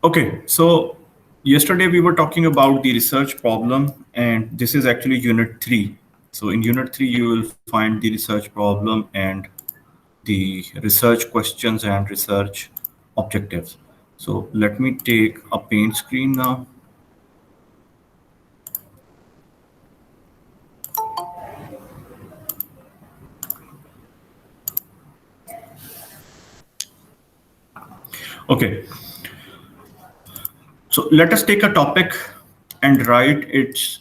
Okay, so yesterday we were talking about the research problem, and this is actually unit 3. So in unit 3, you will find the research problem and the research questions and research objectives. So let me take a paint screen now. Okay, so let us take a topic and write its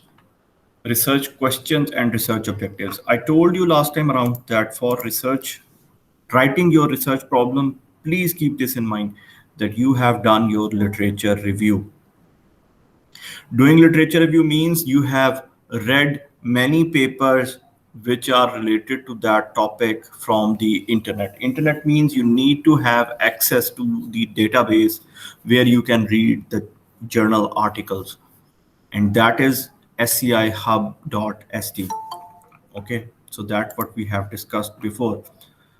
research questions and research objectives. I told you last time around that for research, writing your research problem, please keep this in mind that you have done your literature review. Doing literature review means you have read many papers which are related to that topic from the internet. Internet means you need to have access to the database where you can read the journal articles, and that is scihub.st. Okay, so that's what we have discussed before.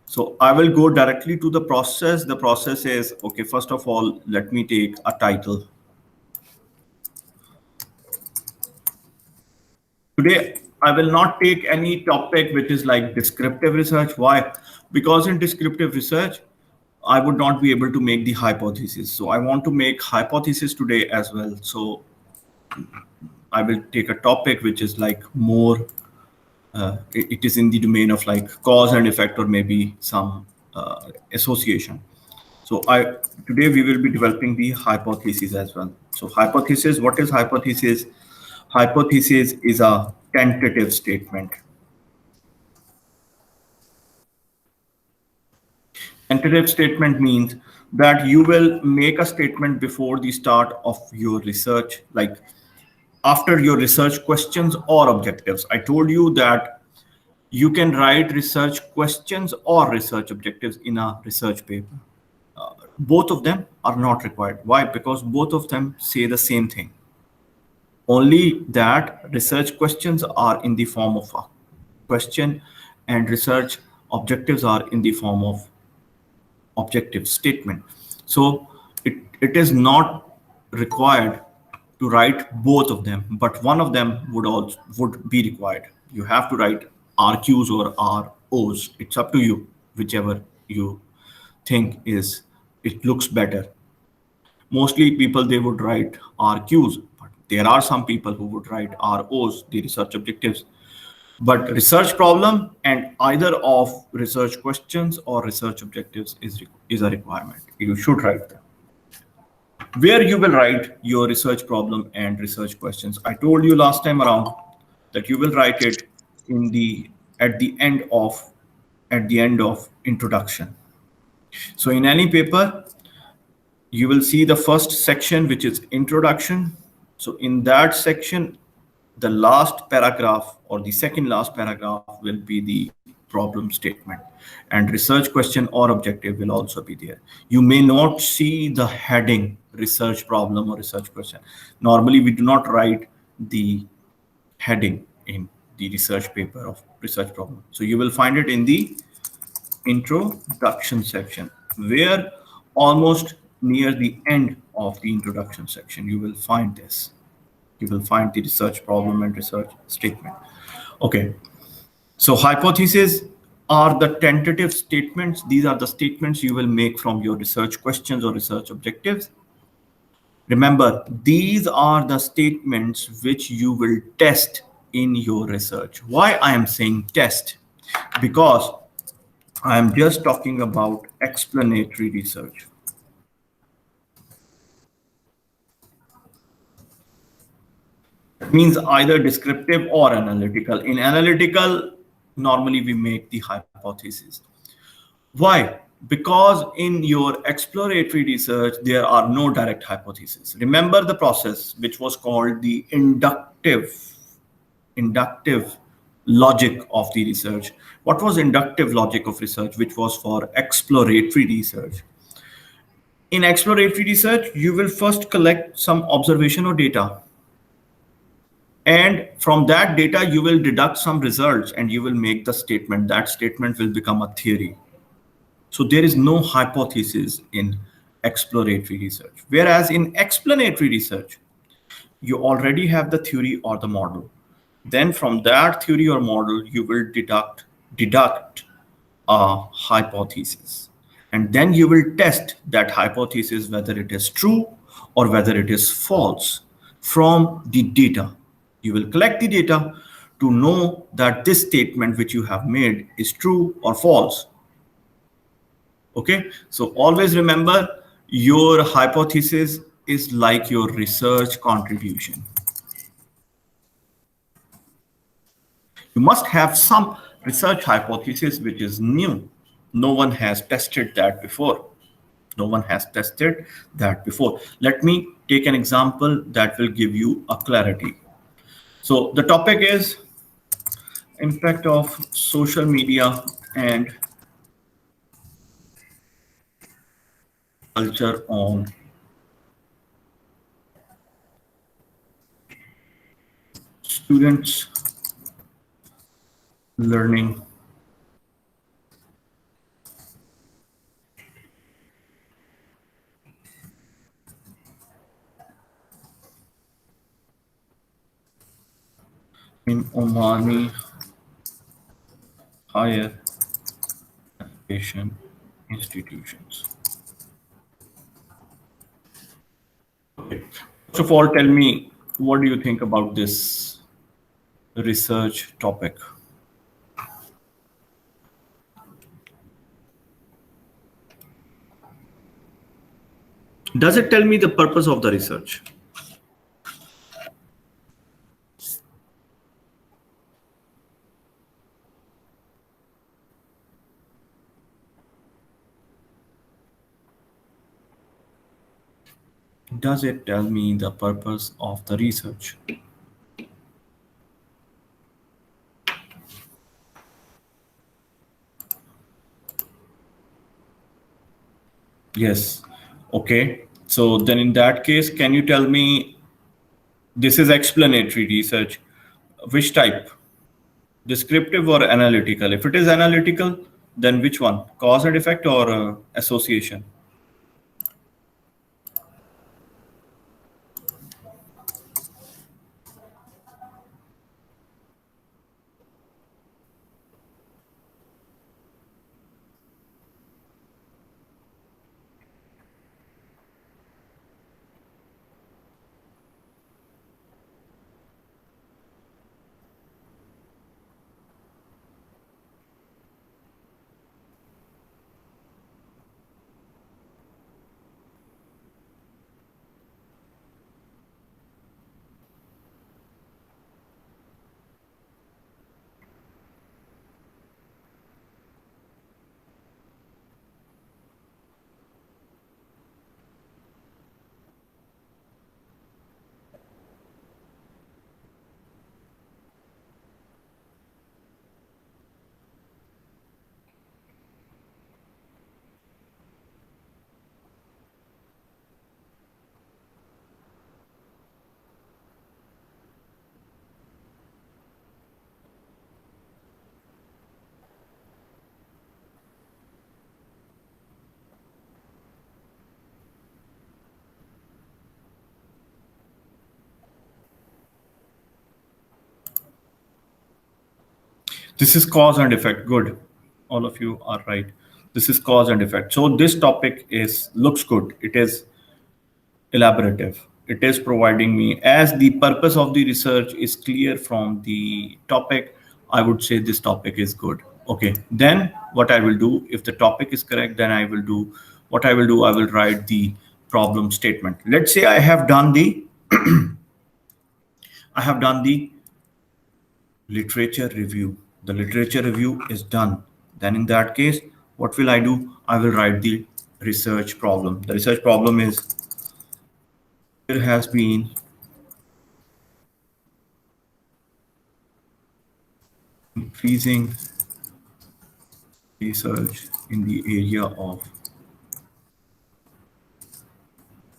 So I will go directly to the process. The process is, okay, first of all, let me take a title. Today, I will not take any topic which is like descriptive research. Why? Because in descriptive research, I would not be able to make the hypothesis. So I want to make hypothesis today as well. So I will take a topic which is like more, it is in the domain of like cause and effect or maybe some association. So today we will be developing the hypothesis as well. So hypothesis, what is hypothesis? Hypothesis is a tentative statement. Tentative statement means that you will make a statement before the start of your research, like after your research questions or objectives. I told you that you can write research questions or research objectives in a research paper. Both of them are not required. Why? Because both of them say the same thing. Only that research questions are in the form of a question and research objectives are in the form of objective statement. So it is not required to write both of them, but one of them would be required. You have to write RQs or ROs. It's up to you, whichever you think is it looks better. Mostly people they would write RQs, but there are some people who would write ROs, the research objectives. But research problem and either of research questions or research objectives is a requirement. You should write them. Where you will write your research problem and research questions. I told you last time around that you will write it in the at the end of introduction. So in any paper, you will see the first section, which is introduction. So in that section, the last paragraph or the second last paragraph will be the problem statement, and research question or objective will also be there. You may not see the heading research problem or research question. Normally, we do not write the heading in the research paper of research problem. So you will find it in the introduction section, where almost near the end of the introduction section, you will find this. You will find the research problem and research statement. Okay, so hypotheses are the tentative statements. These are the statements you will make from your research questions or research objectives. Remember, these are the statements which you will test in your research. Why I am saying test? Because I am just talking about explanatory research. Means either descriptive or analytical. In analytical, normally we make the hypothesis. Why? Because in your exploratory research, there are no direct hypotheses. Remember the process which was called the inductive logic of the research. What was inductive logic of research, which was for exploratory research? In exploratory research, you will first collect some observation or data. And from that data, you will deduct some results and you will make the statement. That statement will become a theory. So there is no hypothesis in exploratory research. Whereas in explanatory research, you already have the theory or the model. Then from that theory or model, you will deduct a hypothesis. And then you will test that hypothesis whether it is true or whether it is false from the data. You will collect the data to know that this statement which you have made is true or false. Okay, so always remember your hypothesis is like your research contribution. You must have some research hypothesis which is new. No one has tested that before. No one has tested that before. Let me take an example that will give you a clarity. So the topic is impact of social media and culture on students learning in Omani higher education institutions. Okay. First of all, tell me, what do you think about this research topic? Does it tell me the purpose of the research? Does it tell me the purpose of the research? Yes. Okay. So then in that case, can you tell me this is explanatory research? Which type? Descriptive or analytical? If it is analytical, then which one? Cause and effect or association? This is cause and effect. Good. All of you are right. This is cause and effect. So this topic looks good. It is elaborative. It is providing me, as the purpose of the research is clear from the topic, I would say this topic is good. Okay, then what I will do, if the topic is correct, then I will do what I will do. I will write the problem statement. Let's say I have done the I have done the literature review. The literature review is done. Then in that case, what will I do? I will write the research problem. The research problem is, there has been increasing research in the area of,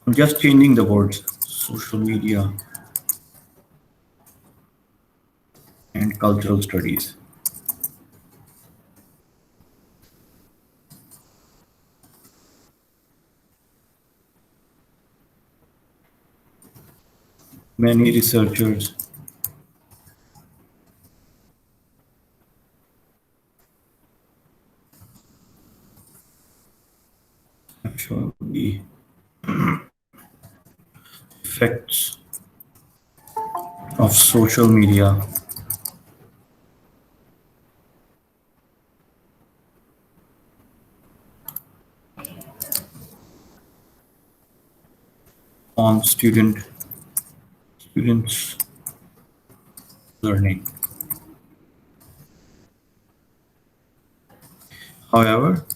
I'm just changing the words, social media and cultural studies. Many researchers have shown the effects of social media on students learning. However,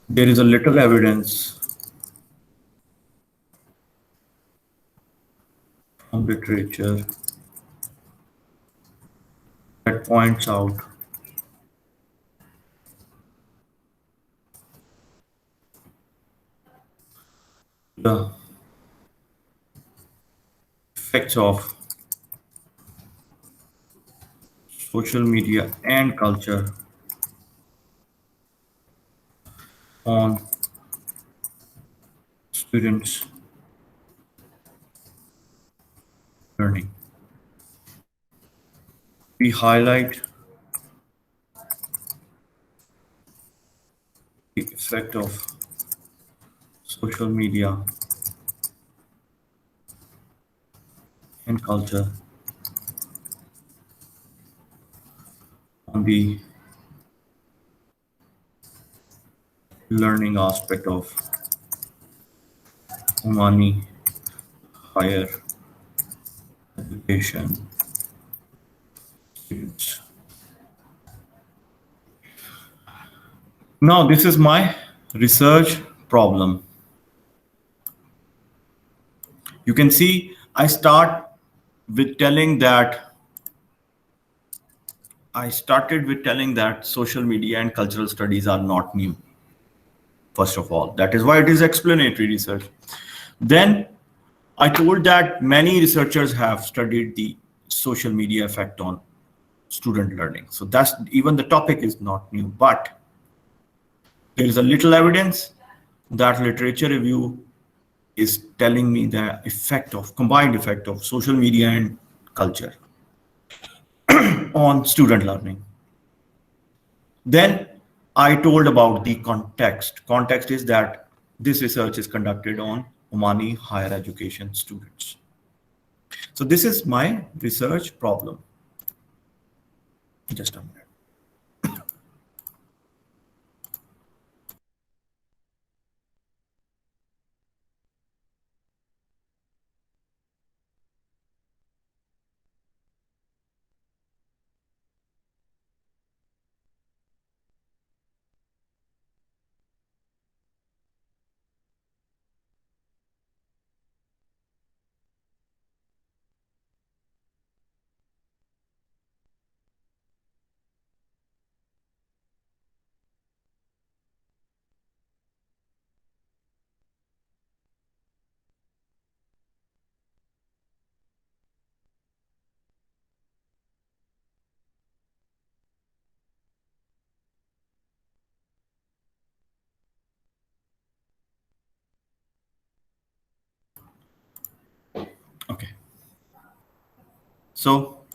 there is a little evidence from literature that points out the effects of social media and culture on students learning. We highlight the effect of social media and culture on the learning aspect of Omani higher education students. Now, this is my research problem. You can see I start with telling that I started with telling that social media and cultural studies are not new. First of all, that is why it is explanatory research. Then I told that many researchers have studied the social media effect on student learning. So that's even the topic is not new, but there is a little evidence that literature review is telling me the effect of combined effect of social media and culture on student learning. Then I told about the context. Context is that this research is conducted on Omani higher education students. So this is my research problem. Just a minute. Okay. So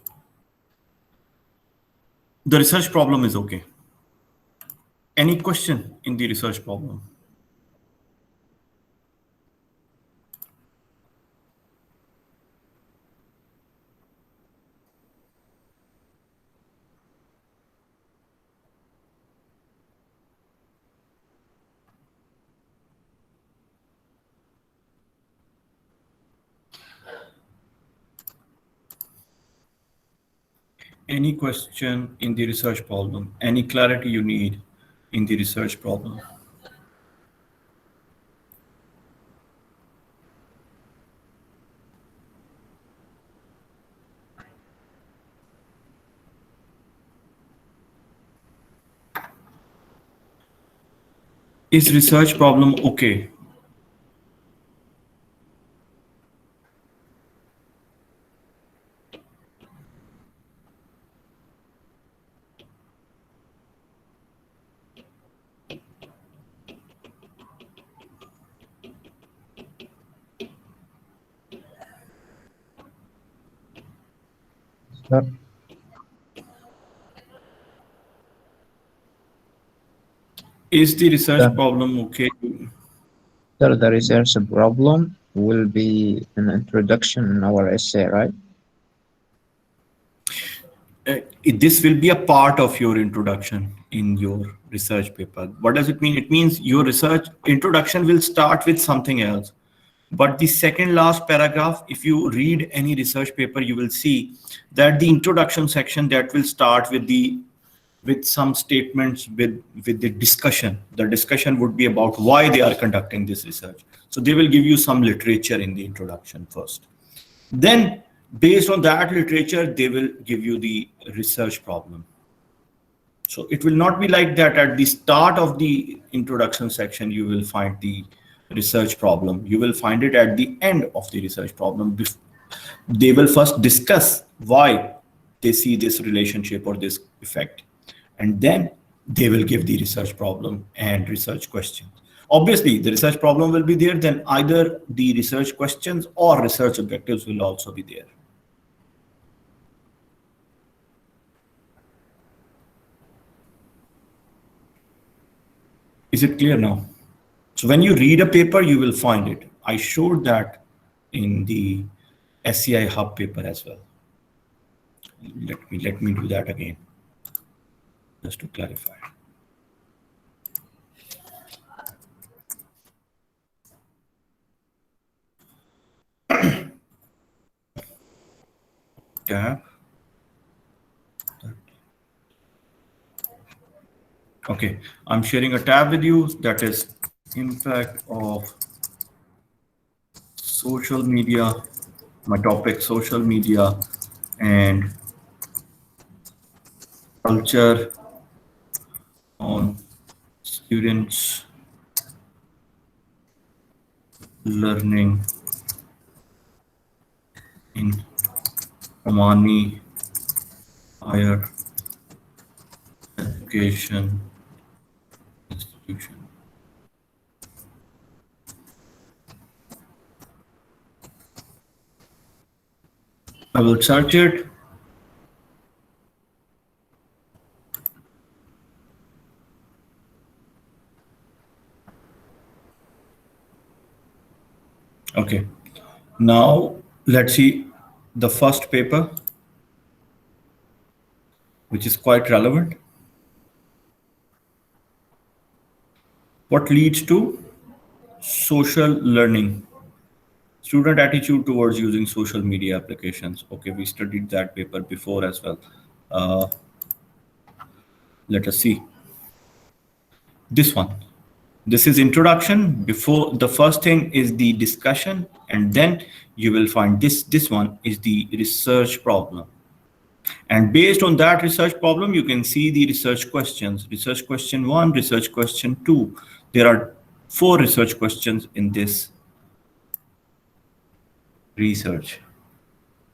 the research problem is okay. Any question in the research problem? Any question in the research problem? Any clarity you need in the research problem? Is research problem okay? Sir, Is the research sir, problem okay? sir, the research problem will be an introduction in our essay, right? This will be a part of your introduction in your research paper. What does it mean? It means your research introduction will start with something else. But the second last paragraph, if you read any research paper, you will see that the introduction section that will start with some statements with the discussion. The discussion would be about why they are conducting this research. So they will give you some literature in the introduction first. Then, based on that literature, they will give you the research problem. So it will not be like that at the start of the introduction section, you will find the research problem. You will find it at the end of the research problem. They will first discuss why they see this relationship or this effect. And then they will give the research problem and research questions. Obviously, the research problem will be there, then either the research questions or research objectives will also be there. Is it clear now? So when you read a paper, you will find it. I showed that in the SCI Hub paper as well. Let me do that again, just to clarify. Tab. Okay, I'm sharing a tab with you that is impact of social media, my topic social media and culture on students learning in Omani higher education institution. I will search it. Okay. Now let's see the first paper, which is quite relevant. What leads to social learning? Student attitude towards using social media applications. Okay, we studied that paper before as well. Uh, Let us see this one. This is introduction. Before the first thing is the discussion, and then you will find this one is the research problem. And based on that research problem, you can see the research questions. Research question 1, research question 2. There are 4 research questions in this research.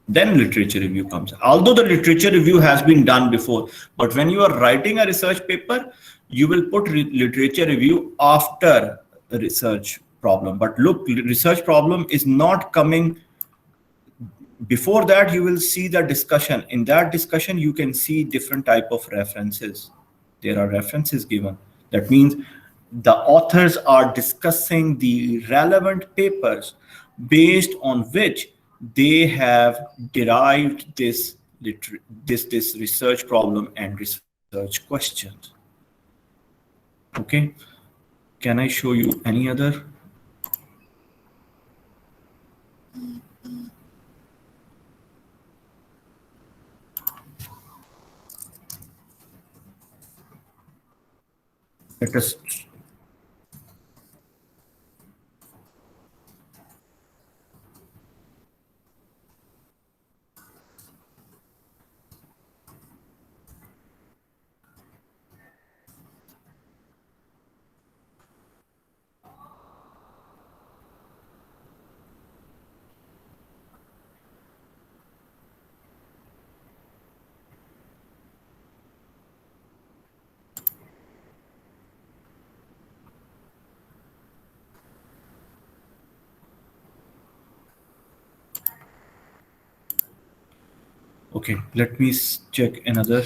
Then literature review comes. Although the literature review has been done before, but when you are writing a research paper, you will put literature review after a research problem. But look, research problem is not coming before that. You will see the discussion. In that discussion, you can see different type of references. There are references given. That means the authors are discussing the relevant papers based on which they have derived this research problem and research questions. Okay, can I show you any other? Let us. Okay, let me check another.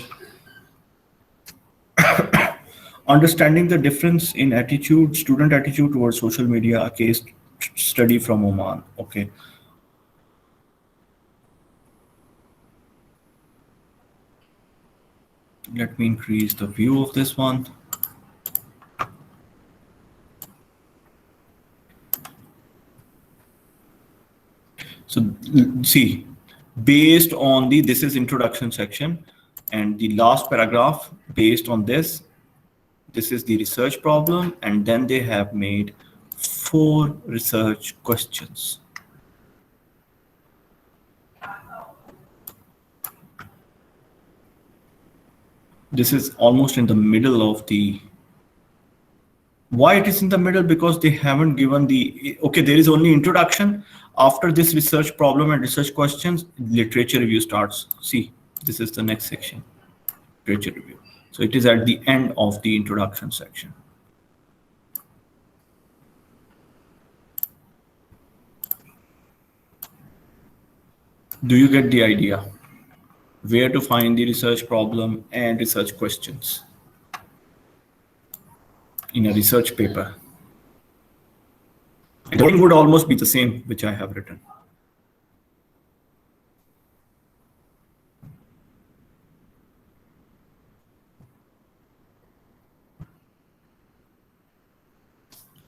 Understanding the difference in attitude, student attitude towards social media, a case study from Oman. Okay. Let me increase the view of this one. So see, based on this is introduction section, and the last paragraph based on this is the research problem, and then they have made 4 research questions. This is almost in the middle of the. Why it is in the middle? Because they haven't given the, okay, there is only introduction. After this research problem and research questions, literature review starts. See, this is the next section, literature review. So it is at the end of the introduction section. Do you get the idea? Where to find the research problem and research questions in a research paper? The wording would almost be the same, which I have written.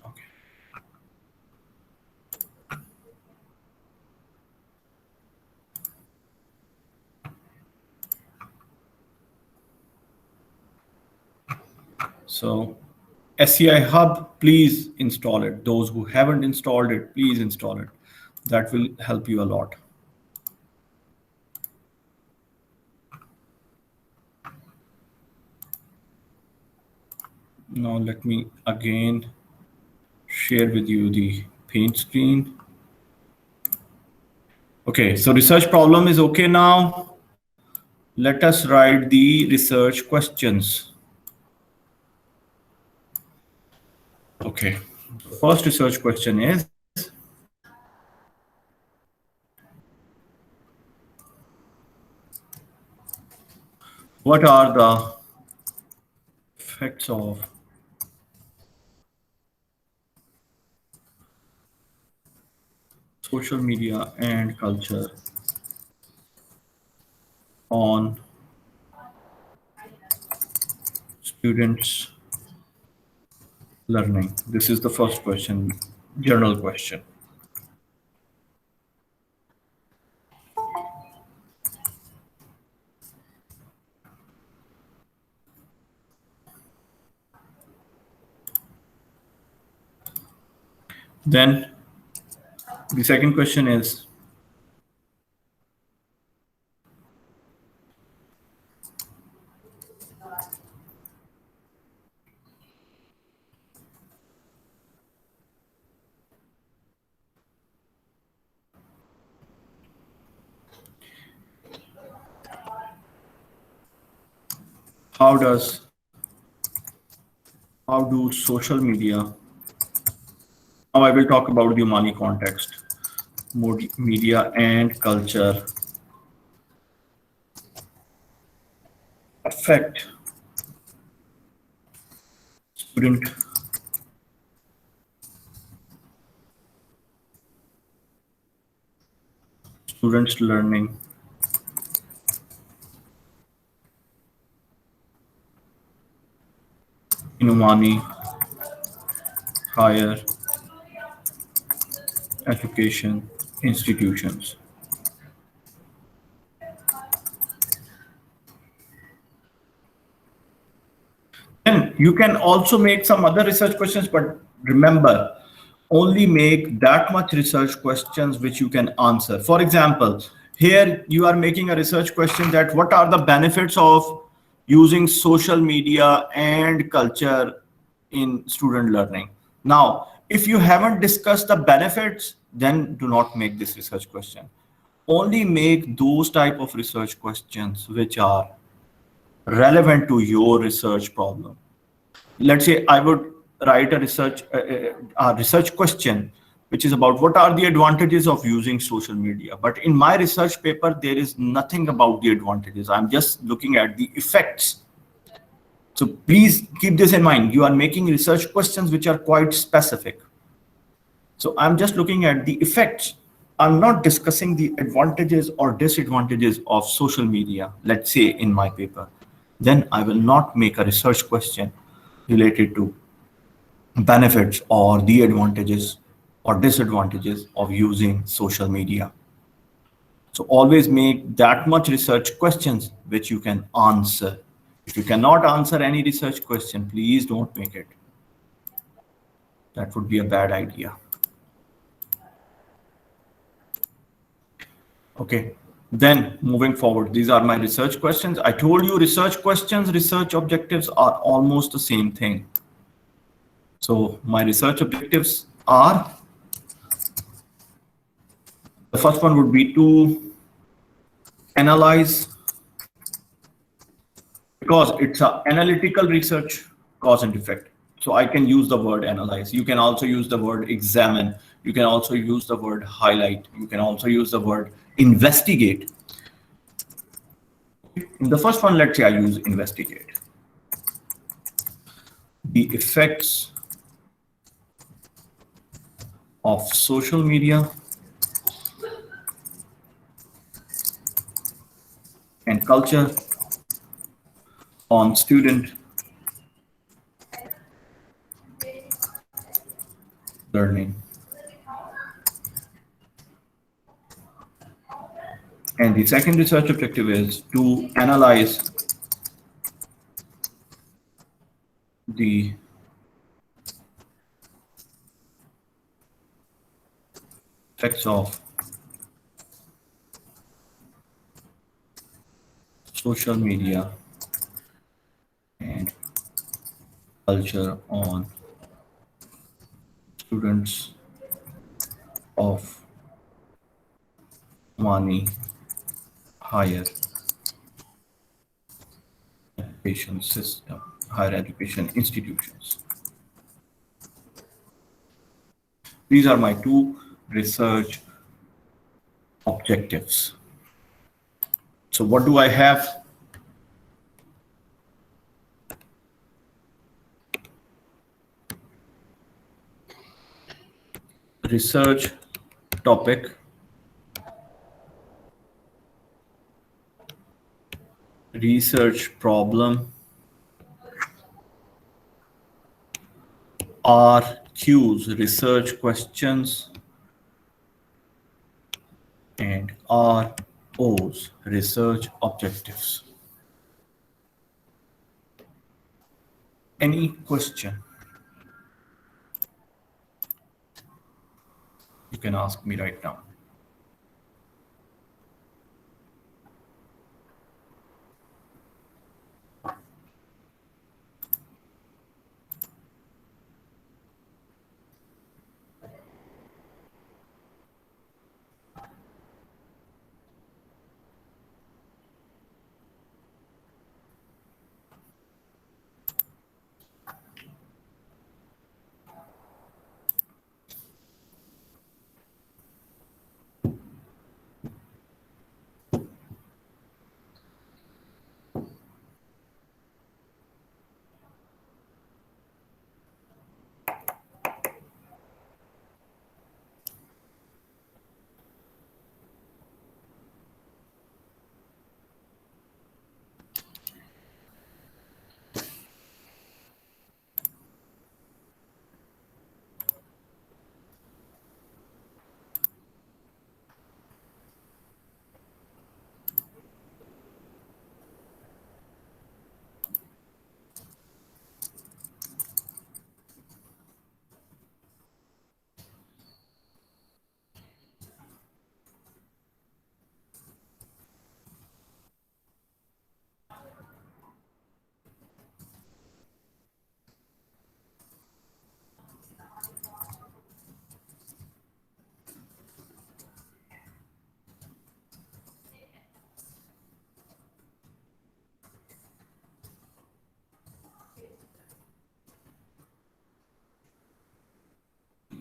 Okay. So SCI Hub, please install it. Those who haven't installed it, please install it. That will help you a lot. Now let me again share with you the paint screen. Okay, so research problem is okay now. Let us write the research questions. Okay, the first research question is, what are the effects of social media and culture on students' learning? This is the first question, general question. Then the second question is, how do social media, now I will talk about the Omani context, media and culture affect students' learning in Omani higher education institutions. Then you can also make some other research questions, but remember, only make that much research questions which you can answer. For example, here you are making a research question that what are the benefits of using social media and culture in student learning. Now, if you haven't discussed the benefits, then do not make this research question. Only make those type of research questions which are relevant to your research problem. Let's say I would write a research question which is about what are the advantages of using social media. But in my research paper, there is nothing about the advantages. I'm just looking at the effects. So please keep this in mind. You are making research questions which are quite specific. So I'm just looking at the effects. I'm not discussing the advantages or disadvantages of social media, let's say in my paper. Then I will not make a research question related to benefits or the advantages or disadvantages of using social media. So always make that much research questions which you can answer. If you cannot answer any research question, please don't make it. That would be a bad idea. Okay, then moving forward, these are my research questions. I told you research questions, research objectives are almost the same thing. So my research objectives are, the first one would be to analyze, because it's an analytical research, cause and effect. So I can use the word analyze. You can also use the word examine. You can also use the word highlight. You can also use the word investigate. In the first one, let's say I use investigate. The effects of social media and culture on student learning. And the second research objective is to analyze the effects of social media and culture on students of Mani higher education system, higher education institutions. These are my two research objectives. So what do I have? Research topic, research problem, RQs, research questions, and ROs, research objectives. Any question? You can ask me right now.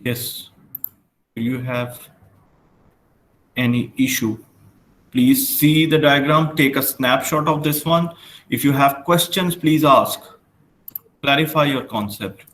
Yes. you have any issue, please see the diagram, take a snapshot of this one. If you have questions, please ask. Clarify your concept.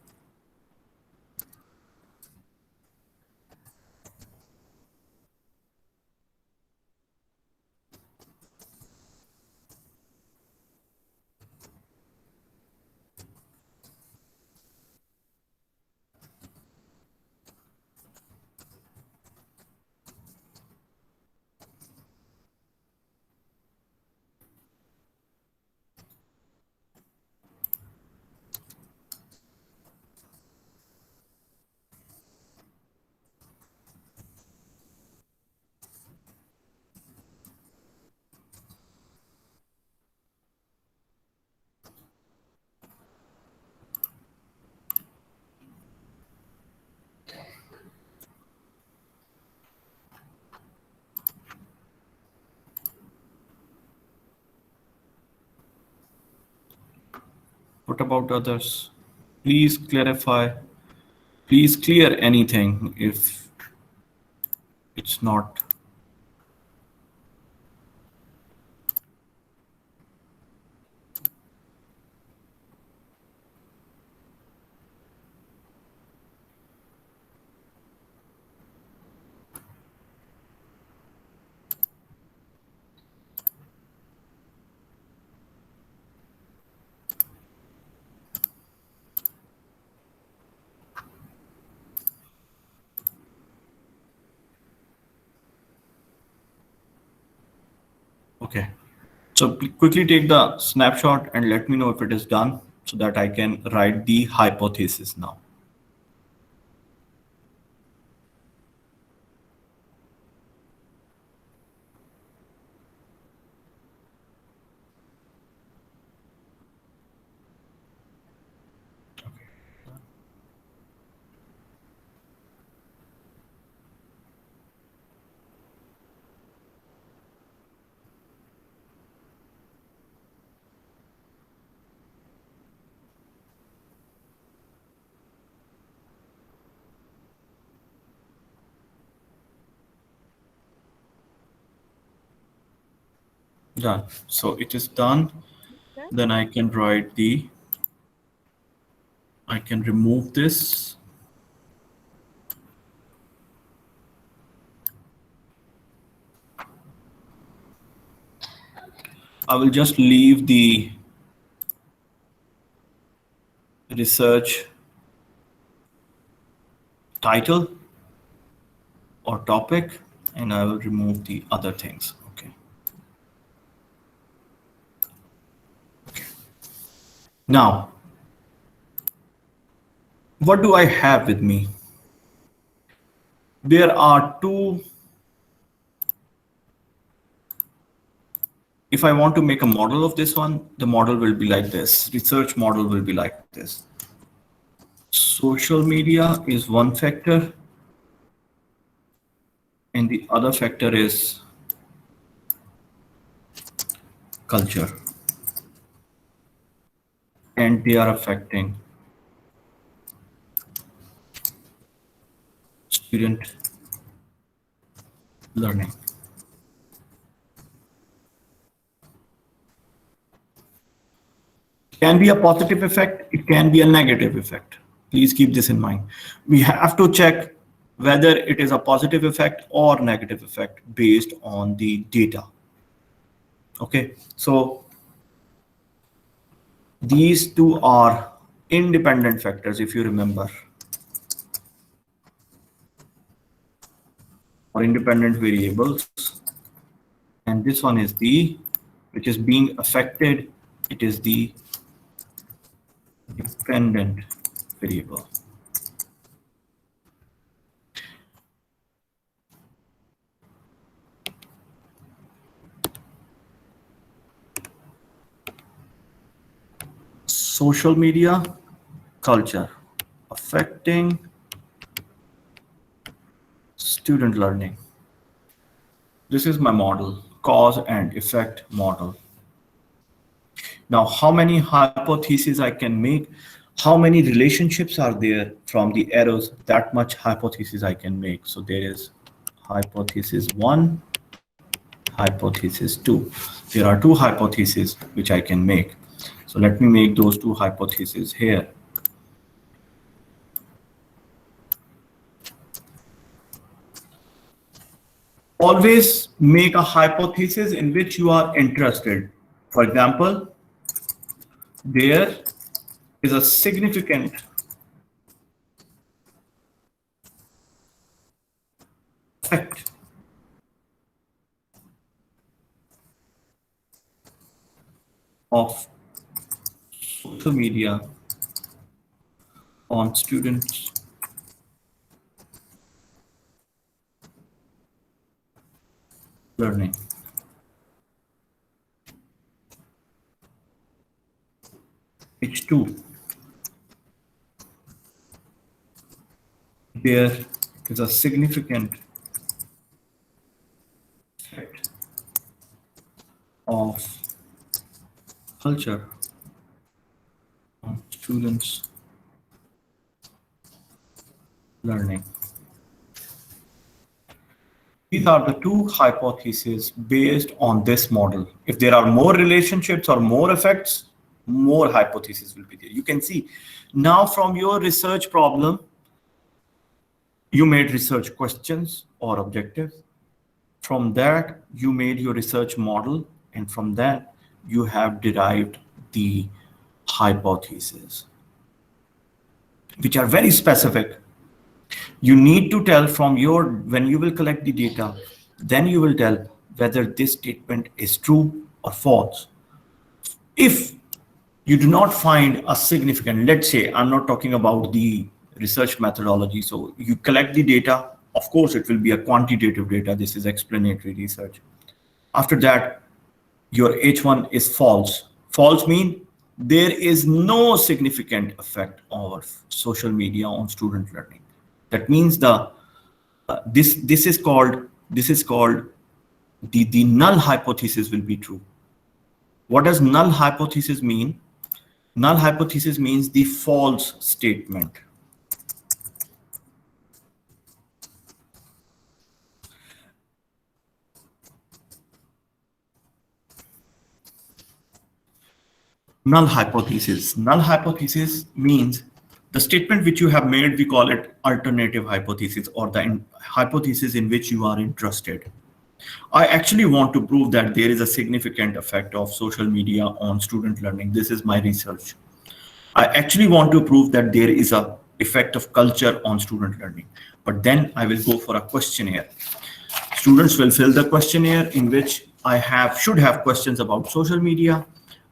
What about others? Please clarify. Please clear anything if it's not. Okay. So quickly take the snapshot and let me know if it is done so that I can write the hypothesis now. Done. So it is done. Then I can write I can remove this. I will just leave the research title or topic, and I will remove the other things. Okay. Now, what do I have with me? There are two. If I want to make a model of this one, the model will be like this. Research model will be like this. Social media is one factor, and the other factor is culture. And they are affecting student learning. It can be a positive effect, it can be a negative effect. Please keep this in mind. We have to check whether it is a positive effect or negative effect based on the data. Okay, so these two are independent factors, if you remember, or independent variables. And this one is which is being affected, it is the dependent variable. Social media, culture, affecting student learning. This is my model, cause and effect model. Now, how many hypotheses I can make? how many relationships are there from the arrows, that much hypothesis I can make. So there is hypothesis 1, hypothesis 2. There are two hypotheses which I can make. So let me make those two hypotheses here. Always make a hypothesis in which you are interested. For example, there is a significant effect of social media on students learning. H2. There is a significant effect of culture on students learning. These are the two hypotheses based on this model. If there are more relationships or more effects, more hypotheses will be there. You can see now from your research problem, you made research questions or objectives. From that, you made your research model, and from that, you have derived the hypotheses, which are very specific. You need to tell from your, when you will collect the data, then you will tell whether this statement is true or false. If you do not find a significant, let's say, I'm not talking about the research methodology. So you collect the data, of course, it will be a quantitative data. This is explanatory research. After that, your H1 is false. False means there is no significant effect of social media on student learning. That means the this is called the null hypothesis will be true. What does null hypothesis mean? Null hypothesis means the false statement. Null hypothesis. Null hypothesis means the statement which you have made, we call it alternative hypothesis, or the hypothesis in which you are interested. I actually want to prove that there is a significant effect of social media on student learning. This is my research. I actually want to prove that there is a effect of culture on student learning. But then I will go for a questionnaire. Students will fill the questionnaire in which I should have questions about social media.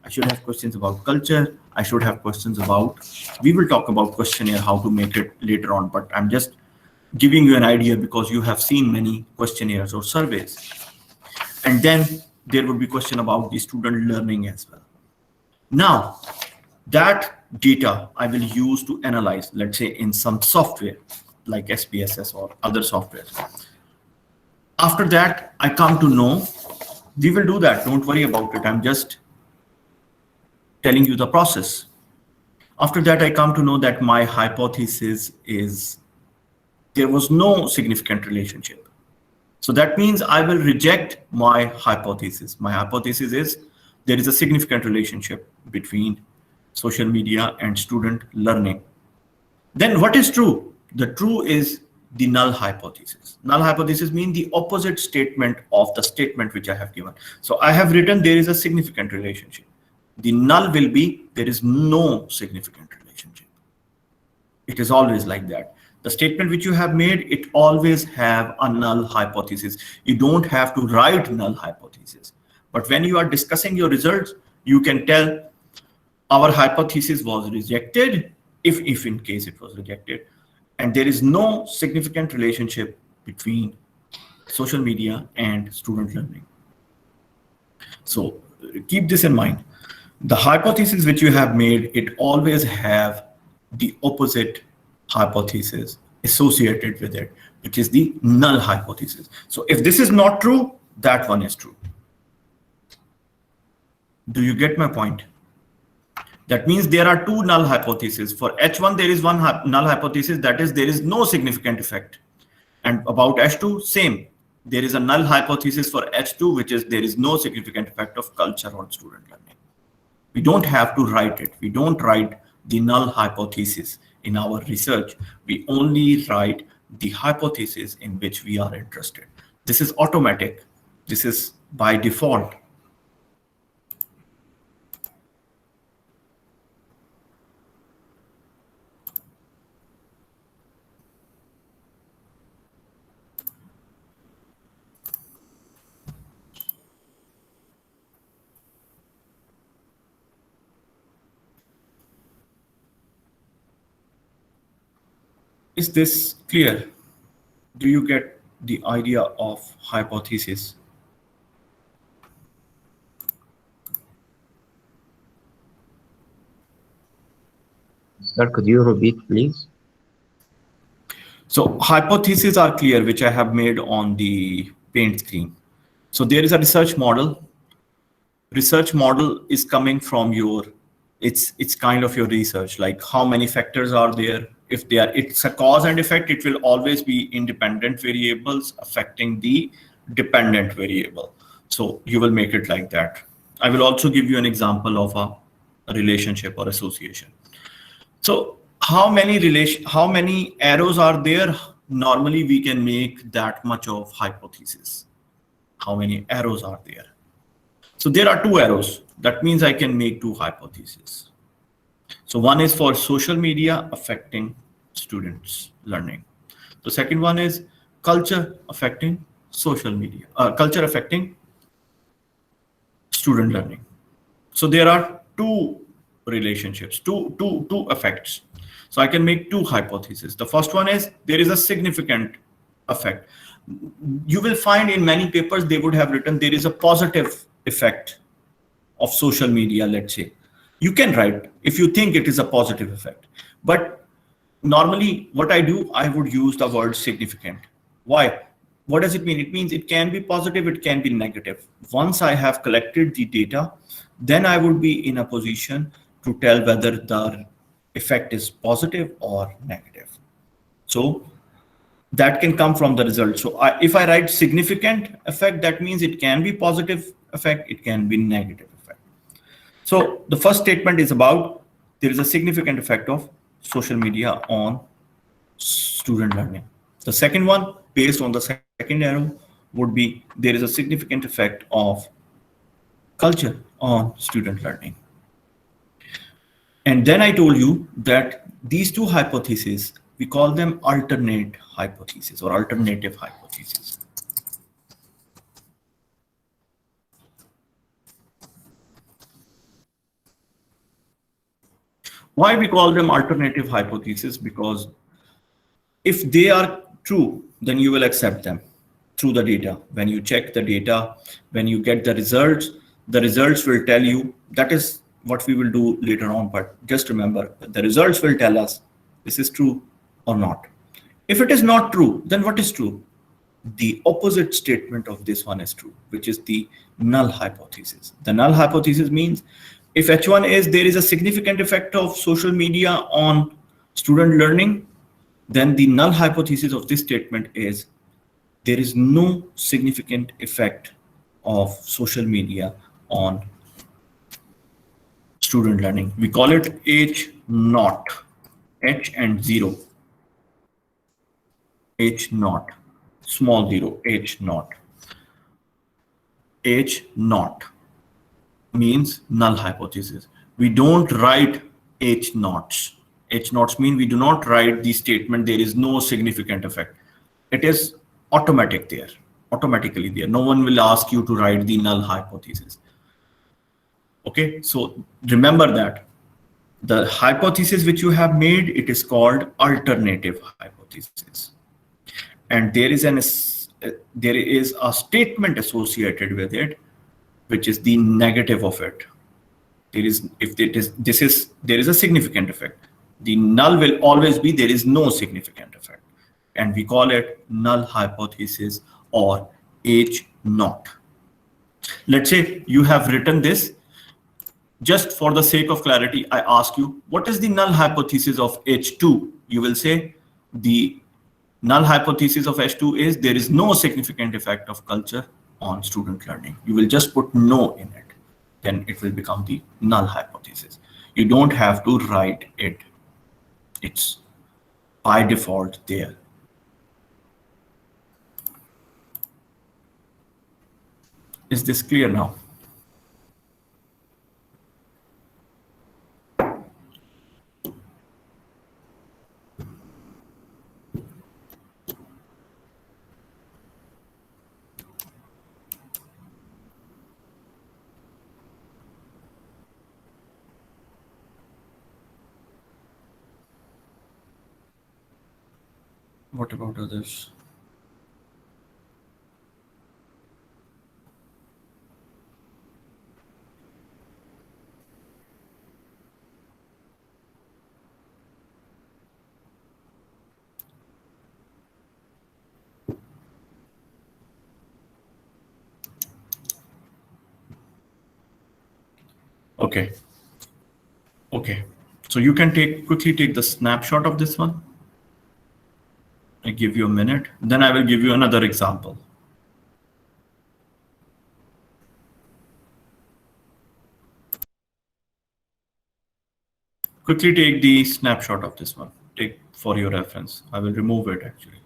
I should have questions about culture. I should have questions about, we will talk about questionnaire, how to make it later on, but I'm just giving you an idea because you have seen many questionnaires or surveys. And then there would be question about the student learning as well. Now, that data I will use to analyze, let's say in some software like SPSS or other software. After that, I come to know, we will do that. Don't worry about it. I'm just telling you the process. After that, I come to know that my hypothesis is there was no significant relationship. So that means I will reject my hypothesis. My hypothesis is there is a significant relationship between social media and student learning. Then what is true? The true is the null hypothesis. Null hypothesis means the opposite statement of the statement which I have given. So I have written there is a significant relationship. The null will be there is no significant relationship. It is always like that. The statement which you have made, it always have a null hypothesis. You don't have to write null hypothesis. But when you are discussing your results, you can tell our hypothesis was rejected, if in case it was rejected, and there is no significant relationship between social media and student learning. So keep this in mind. The hypothesis which you have made, it always have the opposite hypothesis associated with it, which is the null hypothesis. So if this is not true, that one is true. Do you get my point? That means there are two null hypotheses. For H1, there is one null hypothesis, that is there is no significant effect. And about H2, same. There is a null hypothesis for H2, which is there is no significant effect of culture on student learning. We don't have to write it. We don't write the null hypothesis in our research. We only write the hypothesis in which we are interested. This is automatic. This is by default. Is this clear? Do you get the idea of hypothesis? Sir, could you repeat, please? So hypotheses are clear, which I have made on the paint screen. So there is a research model. Research model is coming from your, it's kind of your research, like how many factors are there. If they are, it's a cause and effect, it will always be independent variables affecting the dependent variable. So you will make it like that. I will also give you an example of a relationship or association. So how many arrows are there? Normally we can make that much of hypothesis. How many arrows are there? So there are two arrows. That means I can make two hypotheses. So one is for social media affecting students' learning. The second one is culture affecting social media, culture affecting student learning. So there are two relationships, two effects. So I can make two hypotheses. The first one is there is a significant effect. You will find in many papers they would have written there is a positive effect of social media, let's say. You can write if you think it is a positive effect. But normally what I do, I would use the word significant. Why? What does it mean? It means it can be positive, it can be negative. Once I have collected the data, then I would be in a position to tell whether the effect is positive or negative. So that can come from the result. So if I write significant effect, that means it can be positive effect, it can be negative effect. So the first statement is about there is a significant effect of social media on student learning. The second one, based on the second arrow, would be there is a significant effect of culture on student learning. And then I told you that these two hypotheses, we call them alternate hypotheses or alternative hypotheses. Why we call them alternative hypotheses? Because if they are true, then you will accept them through the data. When you check the data, when you get the results will tell you. That is what we will do later on. But just remember, the results will tell us this is true or not. If it is not true, then what is true? The opposite statement of this one is true, which is the null hypothesis. The null hypothesis means if H1 is there is a significant effect of social media on student learning, then the null hypothesis of this statement is there is no significant effect of social media on student learning. We call it H naught, H and 0, H naught, small 0, H naught. H naught means null hypothesis. We don't write H naughts. H naughts mean we do not write the statement there is no significant effect. It is automatic there, automatically there. No one will ask you to write the null hypothesis. Okay, so remember that the hypothesis which you have made, it is called alternative hypothesis. And there is a statement associated with it, which is the negative of it. There is a significant effect. The null will always be there is no significant effect, and we call it null hypothesis or H naught. Let's say you have written this. Just for the sake of clarity, I ask you, what is the null hypothesis of H2? You will say the null hypothesis of H2 is there is no significant effect of culture on student learning. You will just put no in it. Then it will become the null hypothesis. You don't have to write it. It's by default there. Is this clear now? What about others? Okay. Okay. So you can quickly take the snapshot of this one. I give you a minute. Then I will give you another example. Quickly take the snapshot of this one. Take for your reference. I will remove it actually.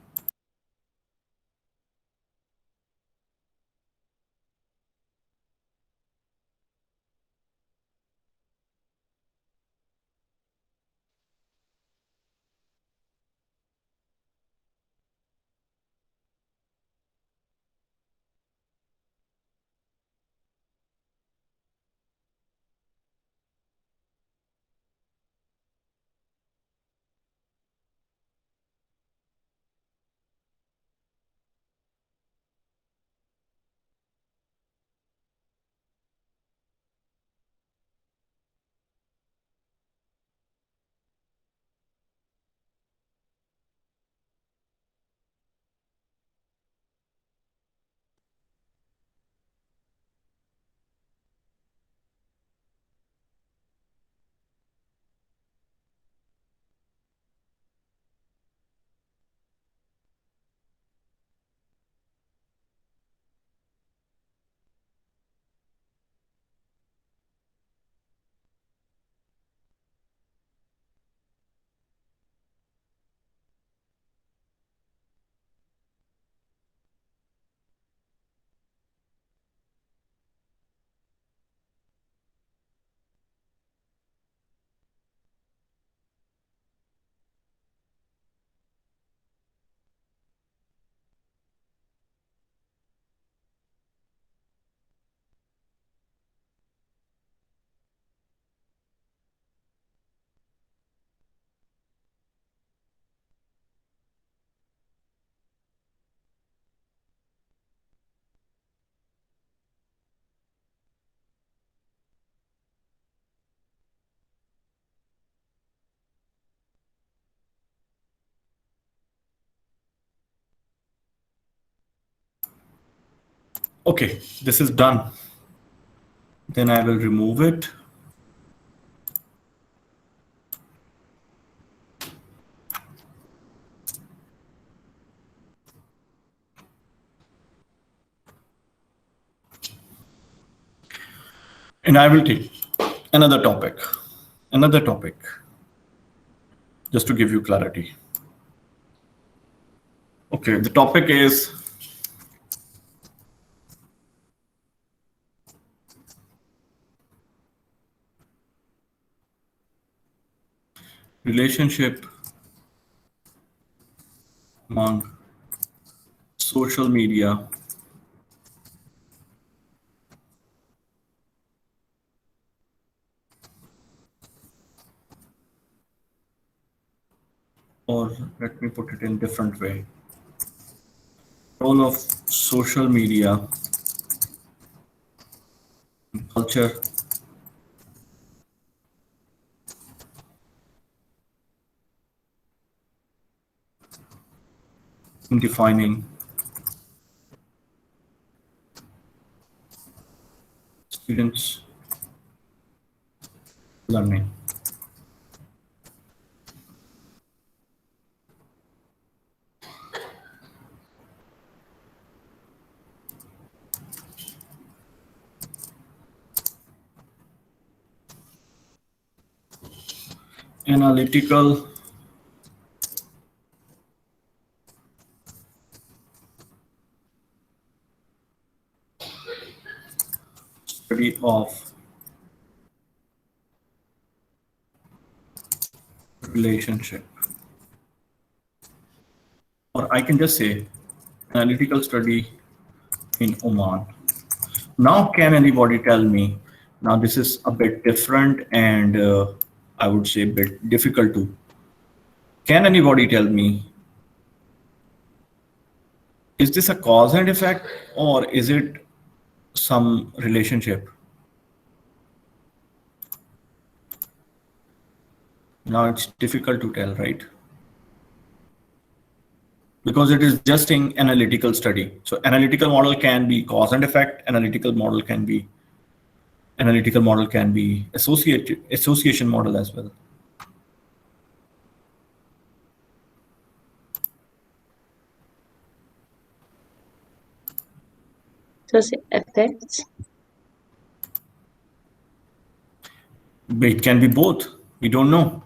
Okay, this is done. Then I will remove it. And I will take another topic, just to give you clarity. Okay, the topic is relationship among social media or let me put it in different way. Role of social media in culture in defining students' learning. Analytical study of relationship, or I can just say analytical study in Oman. Now, can anybody tell me? Now, this is a bit different and I would say a bit difficult to. Can anybody tell me, is this a cause and effect or is it some relationship? Now, it's difficult to tell, right? Because it is just an analytical study. So analytical model can be cause and effect. Analytical model can be association model as well. Does it affect? It can be both. We don't know.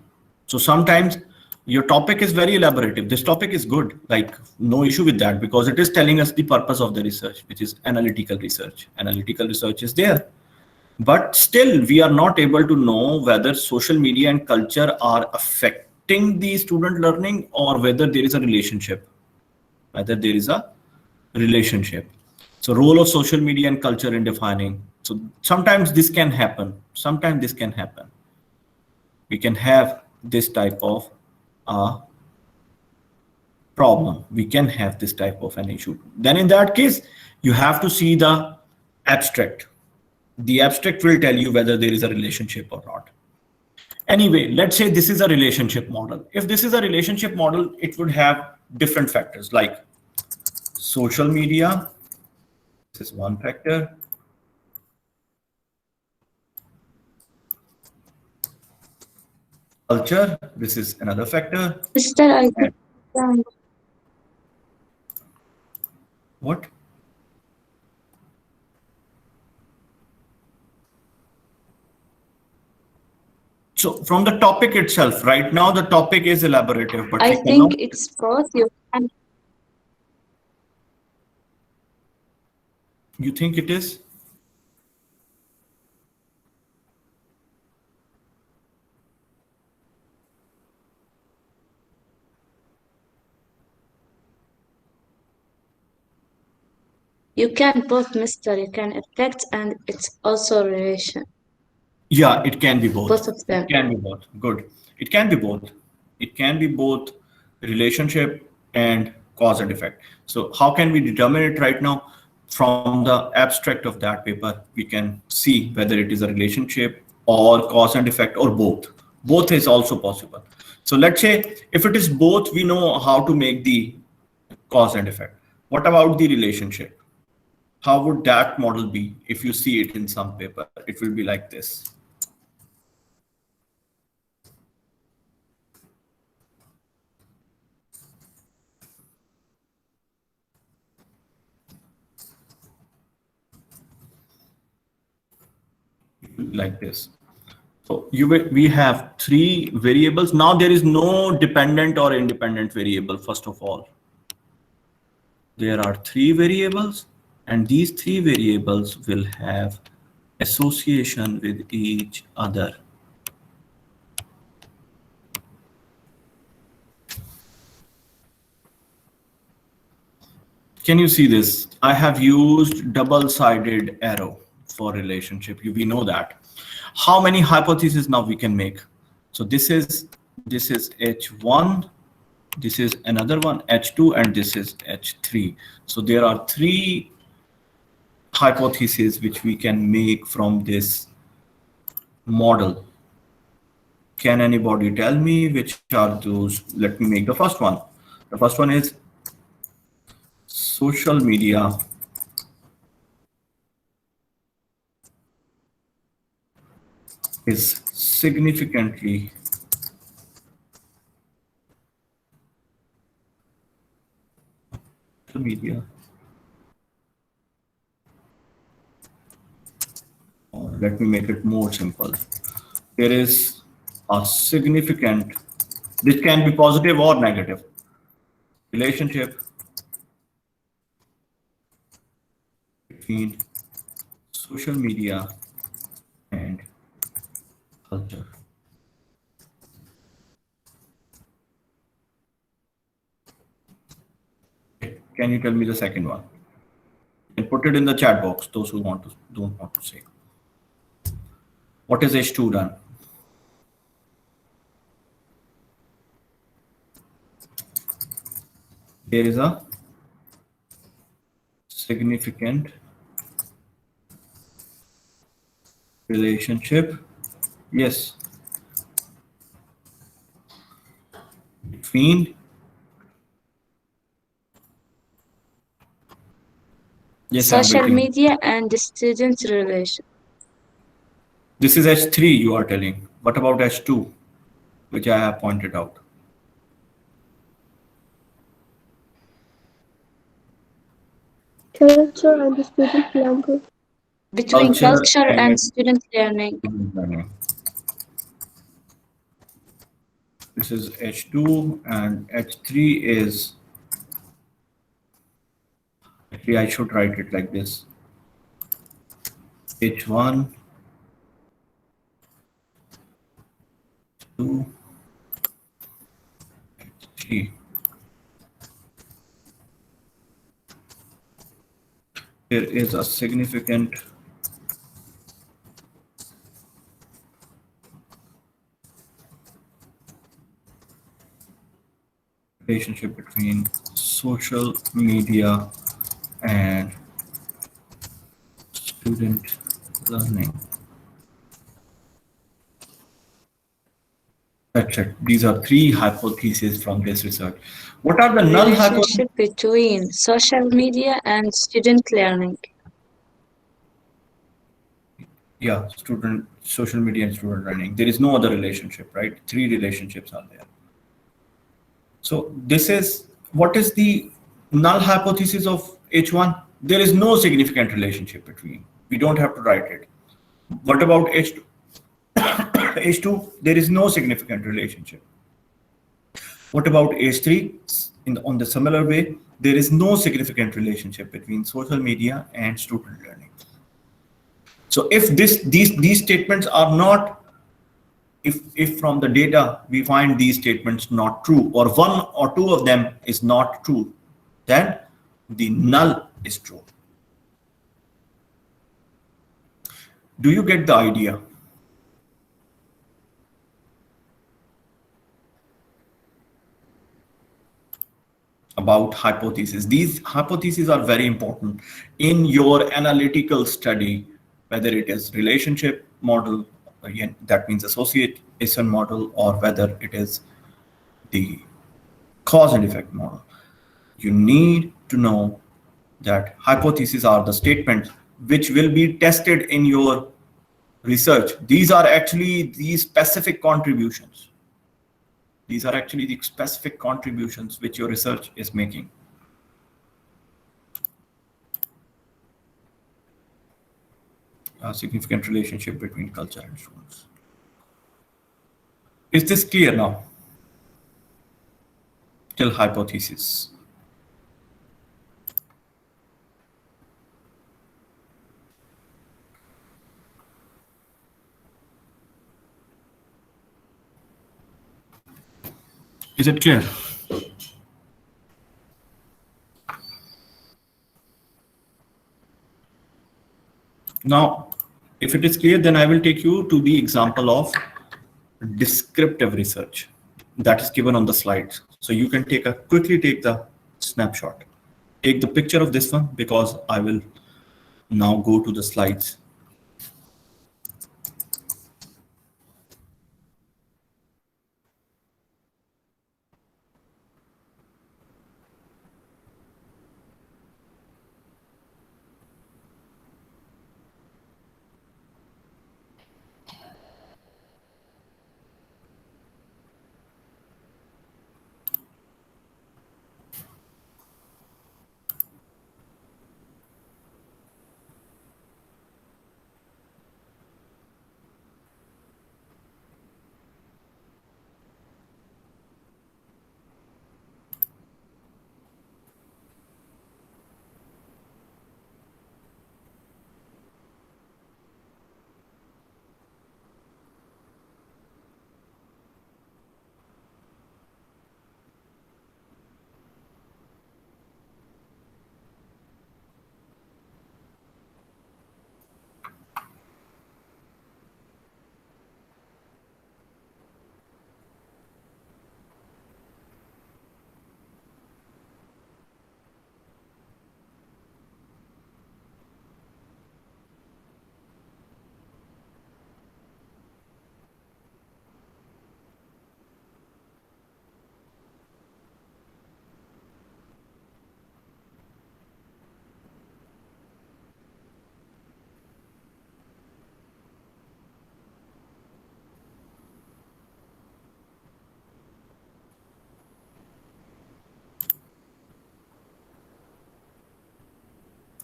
So sometimes your topic is very elaborative. This topic is good, like no issue with that, because it is telling us the purpose of the research, which is analytical research. Analytical research is there. But still, we are not able to know whether social media and culture are affecting the student learning or whether there is a relationship. So role of social media and culture in defining. So sometimes this can happen. Sometimes this can happen. We can have this type of problem. We can have this type of an issue. Then in that case, you have to see the abstract. The abstract will tell you whether there is a relationship or not. Anyway, let's say this is a relationship model. If this is a relationship model, it would have different factors like social media. This is one factor. Culture, this is another factor. Mr. I think What? So from the topic itself, right now the topic is elaborative, but I we think cannot- it's both. You think it is? You can both, Mr. You can affect and it's also relation. Yeah, it can be both. Both of them. It can be both. Good. It can be both. It can be both relationship and cause and effect. So how can we determine it right now? From the abstract of that paper, we can see whether it is a relationship or cause and effect or both. Both is also possible. So let's say if it is both, we know how to make the cause and effect. What about the relationship? How would that model be if you see it in some paper? It will be like this. Like this. So we have three variables. Now there is no dependent or independent variable. First of all, there are three variables, and these three variables will have association with each other. Can you see this? I have used double-sided arrow for relationship. We know that. How many hypotheses now we can make? So this is H1, this is another one, H2, and this is H3. So there are three hypotheses which we can make from this model. Can anybody tell me which are those? Let me make the first one. The first one is social media is significantly social media, or let me make it more simple. There is a significant, this can be positive or negative, relationship between social media and culture. Can you tell me the second one? And put it in the chat box, those who don't want to say. What is H2 done? There is a significant relationship, yes, between, yes, I'm social waiting. media and student relation. This is H3 you are telling. What about H2, which I have pointed out? Culture and student language. Between culture and and student learning. student learning. This is H2 and H3 is, actually I should write it like this. H1, 2, 3. There is a significant relationship between social media and student learning. That's it. These are three hypotheses from this research. What are the null hypotheses? Relationship between social media and student learning. Yeah, student, social media and student learning. There is no other relationship, right? Three relationships are there. So this is, what is the null hypothesis of H1? There is no significant relationship between. We don't have to write it. What about H2? H2, there is no significant relationship. What about H3? On the similar way, there is no significant relationship between social media and student learning. So if these statements are not, if from the data we find these statements not true, or one or two of them is not true, then the null is true. Do you get the idea? About hypotheses. These hypotheses are very important in your analytical study, whether it is relationship model, again, that means association model, or whether it is the cause and effect model. You need to know that hypotheses are the statements which will be tested in your research. These are actually the specific contributions. These are actually the specific contributions which your research is making. A significant relationship between culture and students. Is this clear now? Till hypothesis. Is it clear? Now, if it is clear, then I will take you to the example of descriptive research that is given on the slides. So you can quickly take the snapshot. Take the picture of this one, because I will now go to the slides.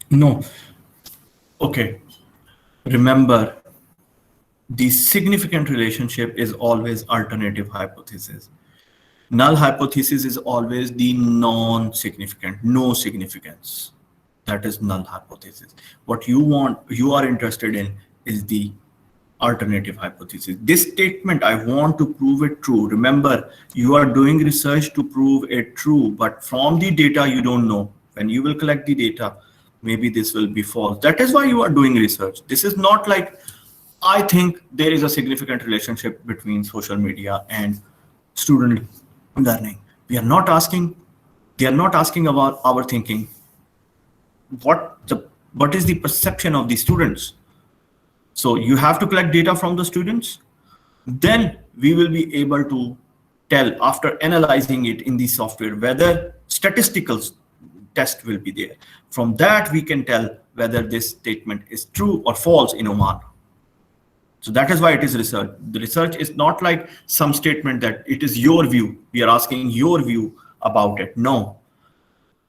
No. Okay. Remember, the significant relationship is always alternative hypothesis. Null hypothesis is always the non-significant, no significance. That is null hypothesis. What you are interested in is the alternative hypothesis. This statement, I want to prove it true. Remember, you are doing research to prove it true, but from the data, you don't know. When you will collect the data, maybe this will be false. That is why you are doing research. This is not like, I think there is a significant relationship between social media and student learning. We are not asking, they are not asking about our thinking. What is the perception of the students? So you have to collect data from the students. Then we will be able to tell, after analyzing it in the software, whether statistical test will be there. From that, we can tell whether this statement is true or false in Oman. So that is why it is research. The research is not like some statement that it is your view. We are asking your view about it. No.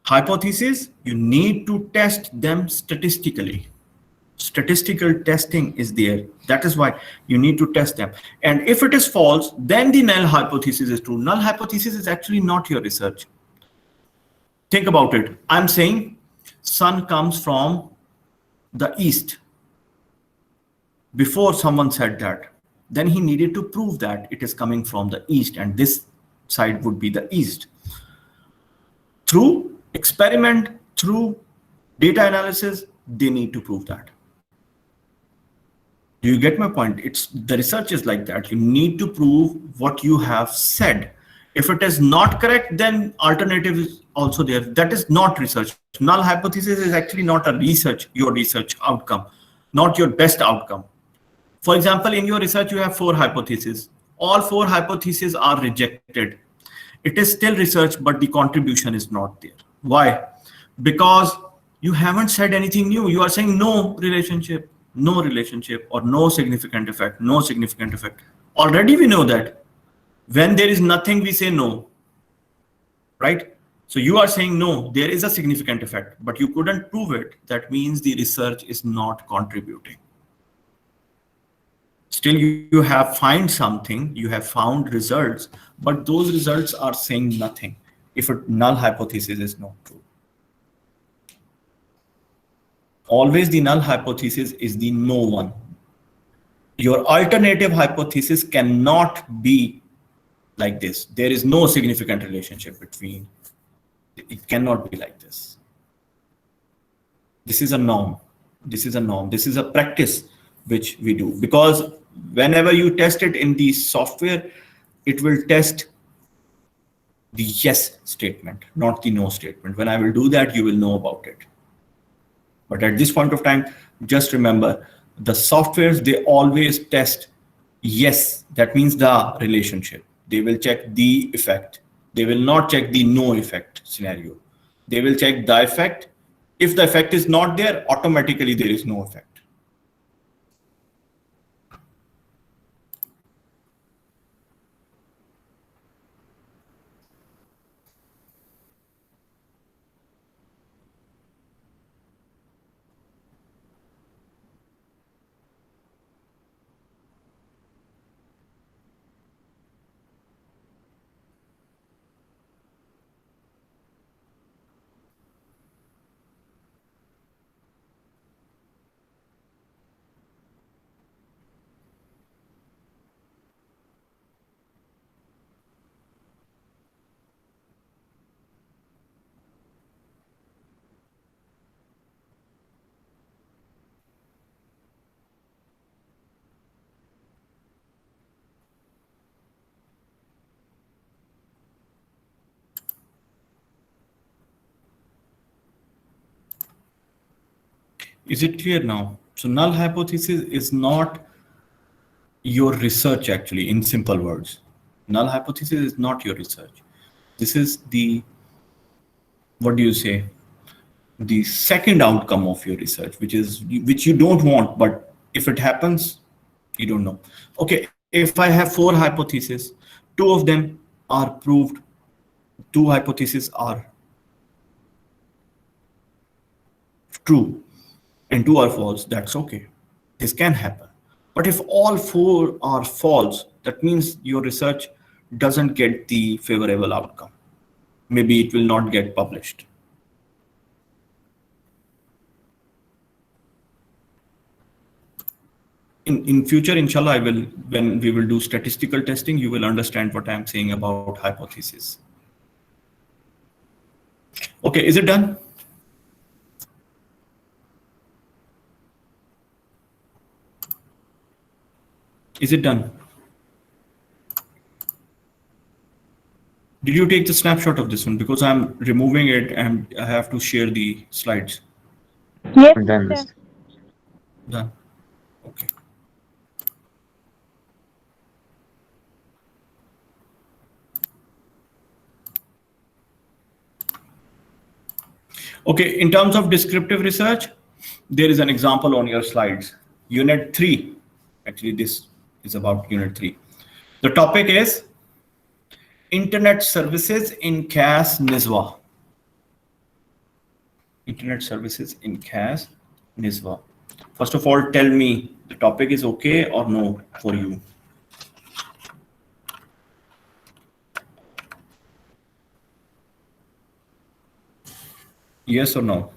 Hypothesis, you need to test them statistically. Statistical testing is there. That is why you need to test them. And if it is false, then the null hypothesis is true. Null hypothesis is actually not your research. Think about it. I'm saying sun comes from the east. Before someone said that, then he needed to prove that it is coming from the east, and this side would be the east. Through experiment, through data analysis, they need to prove that. Do you get my point? The research is like that. You need to prove what you have said. If it is not correct, then alternative is also there. That is not research. Null hypothesis is actually not your research outcome, not your best outcome. For example, in your research, you have 4 hypotheses. All 4 hypotheses are rejected. It is still research, but the contribution is not there. Why? Because you haven't said anything new. You are saying no relationship, or no significant effect, no significant effect. Already we know that. When there is nothing, we say no, right? So you are saying no, there is a significant effect, but you couldn't prove it. That means the research is not contributing. Still, you have found something, you have found results, but those results are saying nothing if a null hypothesis is not true. Always the null hypothesis is the no one. Your alternative hypothesis cannot be like this. There is no significant relationship between. It cannot be like this. This is a norm. This is a norm. This is a practice which we do, because whenever you test it in the software, it will test the yes statement, not the no statement. When I will do that, you will know about it. But at this point of time, just remember, the softwares, they always test yes. That means the relationship. They will check the effect. They will not check the no effect scenario. They will check the effect. If the effect is not there, automatically there is no effect. Is it clear now? So null hypothesis is not your research, actually, in simple words. Null hypothesis is not your research. This is the, what do you say, the second outcome of your research, which you don't want, but if it happens, you don't know. Okay, if I have 4 hypotheses, 2 of them are proved, 2 hypotheses are true and 2 are false, that's okay. This can happen. But if all 4 are false, that means your research doesn't get the favorable outcome. Maybe it will not get published. In future, inshallah, when we will do statistical testing, you will understand what I'm saying about hypothesis. Okay, is it done? Is it done? Did you take the snapshot of this one? Because I'm removing it and I have to share the slides. Yes, And then sir. Done. Okay. Okay, in terms of descriptive research, there is an example on your slides. Unit 3. Actually, this is about Unit 3. The topic is Internet services in CAS NISWA. Internet services in CAS NISWA. First of all, tell me the topic is okay or no for you. Yes or no?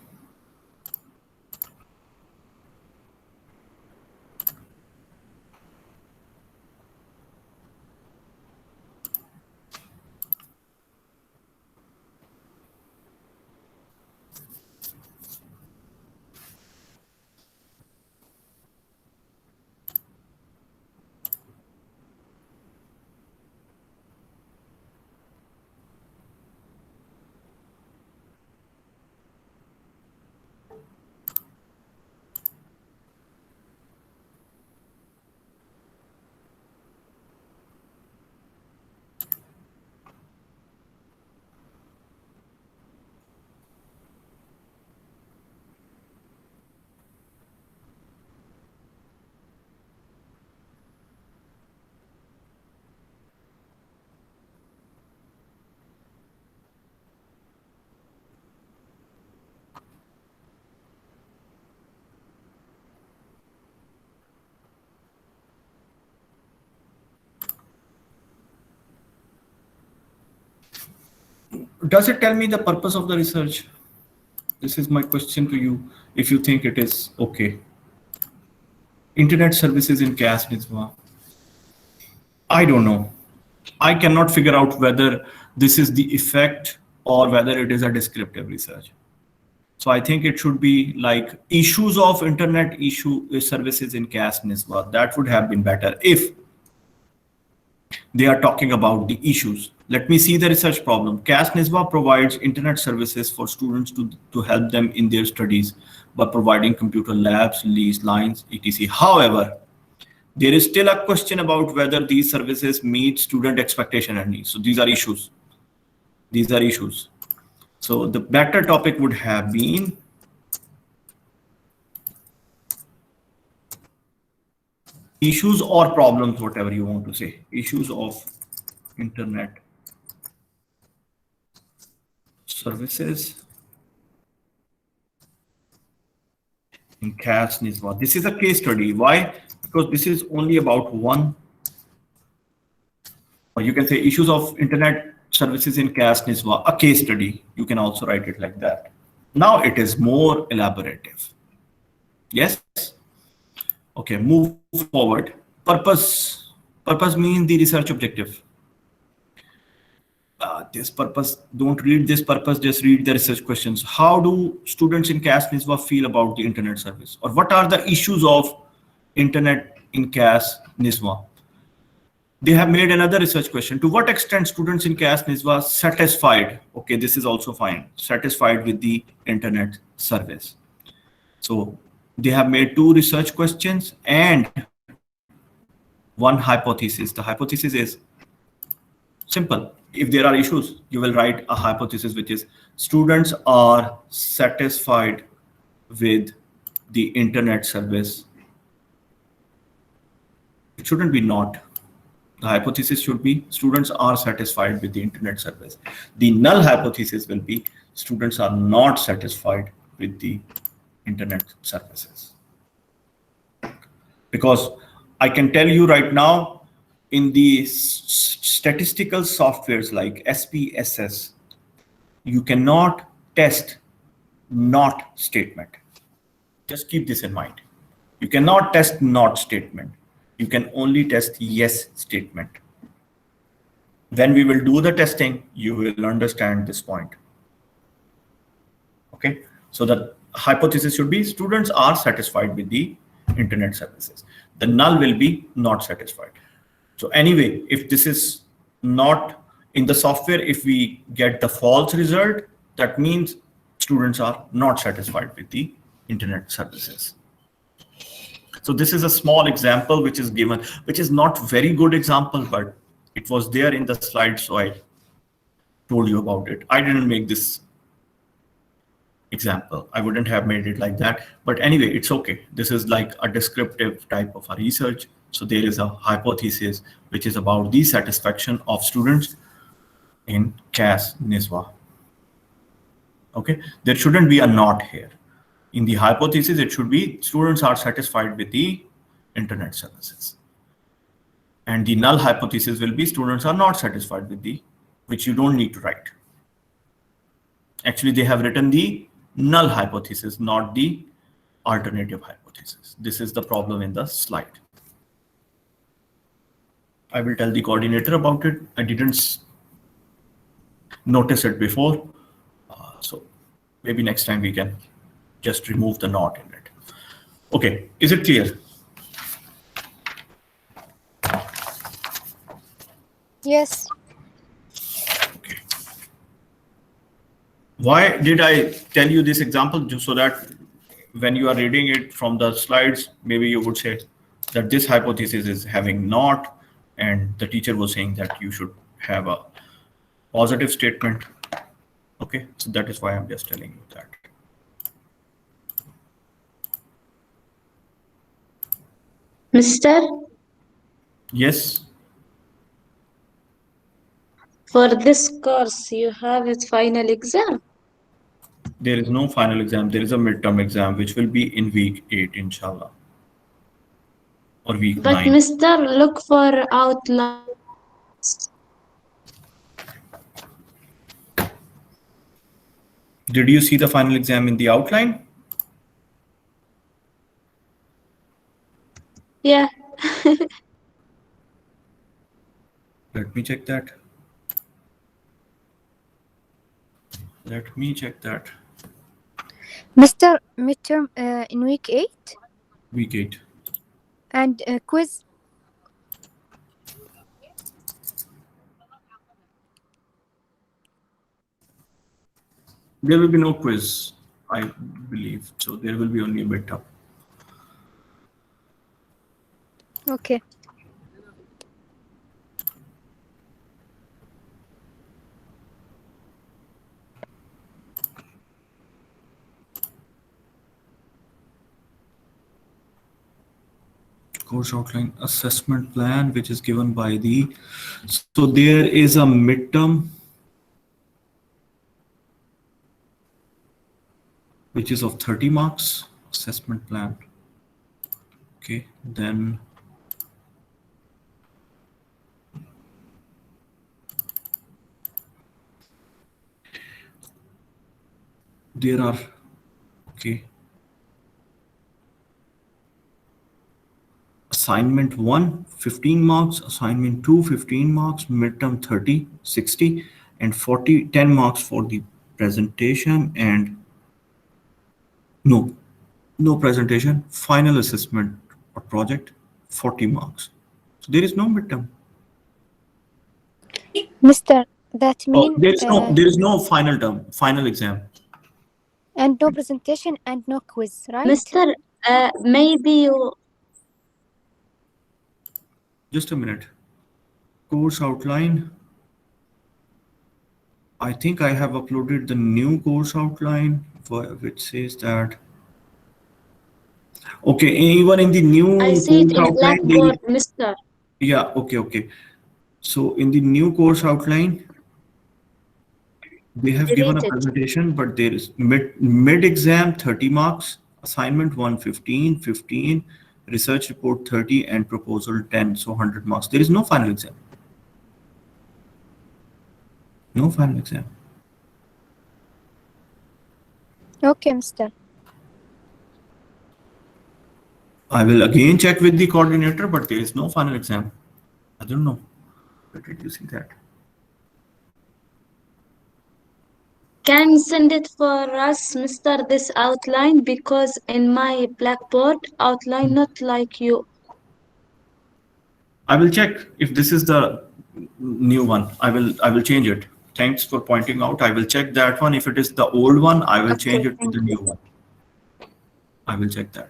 Does it tell me the purpose of the research? This is my question to you, if you think it is okay. Internet services in CAS NISWA. I don't know. I cannot figure out whether this is the effect or whether it is a descriptive research. So I think it should be like issues of internet services in CAS NISWA. That would have been better if they are talking about the issues. Let me see the research problem. CAS NISWA provides internet services for students to help them in their studies by providing computer labs, lease lines, etc. However, there is still a question about whether these services meet student expectation and needs. So these are issues. These are issues. So the better topic would have been issues or problems, whatever you want to say. Issues of internet services in CAS NISWA. This is a case study. Why? Because this is only about one, or you can say issues of internet services in CAS NISWA, a case study. You can also write it like that. Now it is more elaborative. Yes? Okay, move forward. Purpose. Purpose means the research objective. This purpose, don't read this purpose, just read the research questions. How do students in CAS NISWA feel about the internet service? Or what are the issues of internet in CAS NISWA? They have made another research question. To what extent students in CAS NISWA satisfied? Okay, this is also fine. Satisfied with the internet service. So they have made 2 research questions and 1 hypothesis. The hypothesis is simple. If there are issues, you will write a hypothesis, which is students are satisfied with the internet service. It shouldn't be not. The hypothesis should be students are satisfied with the internet service. The null hypothesis will be students are not satisfied with the internet services. Because I can tell you right now, in the statistical softwares like SPSS, you cannot test not statement. Just keep this in mind. You cannot test not statement. You can only test yes statement. When we will do the testing, you will understand this point. Okay, so the hypothesis should be students are satisfied with the internet services. The null will be not satisfied. So anyway, if this is not in the software, if we get the false result, that means students are not satisfied with the internet services. So this is a small example which is given, which is not very good example, but it was there in the slide, so I told you about it. I didn't make this example. I wouldn't have made it like that. But anyway, it's okay. This is like a descriptive type of a research. So there is a hypothesis which is about the satisfaction of students in CAS NISWA. Okay, there shouldn't be a not here. In the hypothesis, it should be students are satisfied with the internet services. And the null hypothesis will be students are not satisfied with the, which you don't need to write. Actually, they have written the null hypothesis, not the alternative hypothesis. This is the problem in the slide. I will tell the coordinator about it. I didn't notice it before. So maybe next time we can just remove the not in it. Okay, is it clear? Yes. Okay. Why did I tell you this example? Just so that when you are reading it from the slides, maybe you would say that this hypothesis is having not, and the teacher was saying that you should have a positive statement. Okay, so that is why I'm just telling you that. Mister, Yes, for this course, you have its final exam. there is no final exam. There is a midterm exam, which will be in week 8, inshallah. Or week But 9. Mister, look for outlines. Did you see the final exam in the outline? Yeah. Let me check that. Let me check that. Mr. Midterm in week 8 Week 8. and quiz. There will be no quiz, I believe. So there will be only a midterm. Okay. Course outline assessment plan, which is given by the, so there is a midterm, which is of 30 marks, assessment plan. Okay, then there are, okay, assignment 1, 15 marks, assignment 2, 15 marks, midterm 30, 60, and 40, 10 marks for the presentation, and no presentation, final assessment or project, 40 marks. So there is no midterm. Mr. That Oh, means there is no final term, final exam. and no presentation and no quiz, right? Mister, maybe you. Just a minute. Course outline. I think I have uploaded the new course outline, which says that. Okay, even in the new I see it course in outline, Blackboard, Mister. yeah, okay. So in the new course outline, they have given a Deleted. presentation, but there is mid exam 30 marks, Assignment 1, 15, 15, research report 30, and proposal 10, so 100 marks. There is no final exam. No final exam. Okay, Mr. I will again check with the coordinator, but there is no final exam. I don't know. Where did you see that? Can you send it for us, Mr. This outline, because in my Blackboard outline not like you. I will check if this is the new one. I will change it. Thanks for pointing out. I will check that one. If it is the old one, I will Okay, change it to thank the new you. one. I will check that.